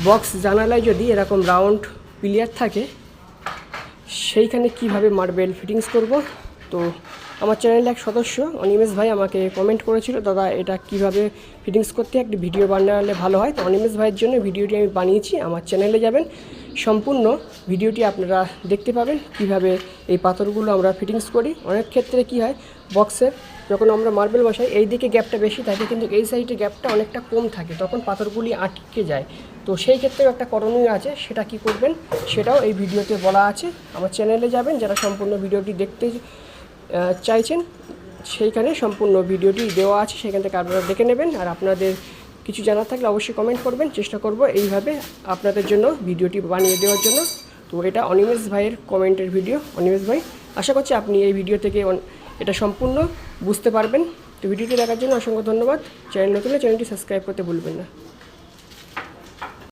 Box জানালায় যদি এরকম রাউন্ড পিলিয়ার থাকে সেইখানে কিভাবে মার্বেল ফিটিংস করব। তো আমার চ্যানেলে এক সদস্য অনিমেষ ভাই আমাকে কমেন্ট করেছিল, দাদা এটা কিভাবে ফিটিংস করতে একটি ভিডিও বানালে ভালো হয়। তো অনিমেষ ভাইয়ের জন্য ভিডিওটি আমি বানিয়েছি। আমার চ্যানেলে যাবেন, সম্পূর্ণ ভিডিওটি আপনারা দেখতে পাবেন কিভাবে এই পাথরগুলো আমরা ফিটিংস করি। অনেক ক্ষেত্রে কি হয়, বক্সের যখন আমরা মার্বেল বসাই এই দিকে গ্যাপটা বেশি থাকে, কিন্তু এই সাইডে গ্যাপটা অনেকটা কম থাকে, তখন পাথরগুলি আটকে যায়। তো সেই ক্ষেত্রেও একটা করণীয় আছে, সেটা কি করবেন সেটাও এই ভিডিওতে বলা আছে। আমার চ্যানেলে যাবেন, যারা সম্পূর্ণ ভিডিওটি দেখতে চাইছেন সেইখানে সম্পূর্ণ ভিডিওটি দেওয়া আছে, সেখান থেকে আপনারা দেখে নেবেন। আর আপনাদের কিছু জানার থাকলে অবশ্যই কমেন্ট করবেন, চেষ্টা করব এইভাবে আপনাদের জন্য ভিডিওটি বানিয়ে দেওয়ার জন্য। তো এটা অনিমেষ ভাইয়ের কমেন্টের ভিডিও। অনিমেষ ভাই, আশা করছি আপনি এই ভিডিও থেকে এটা সম্পূর্ণ বুঝতে পারবেন। তো ভিডিওটি দেখার জন্য অসংখ্য ধন্যবাদ। চ্যানেল নতুন হলে চ্যানেলটি সাবস্ক্রাইব করতে ভুলবেন না।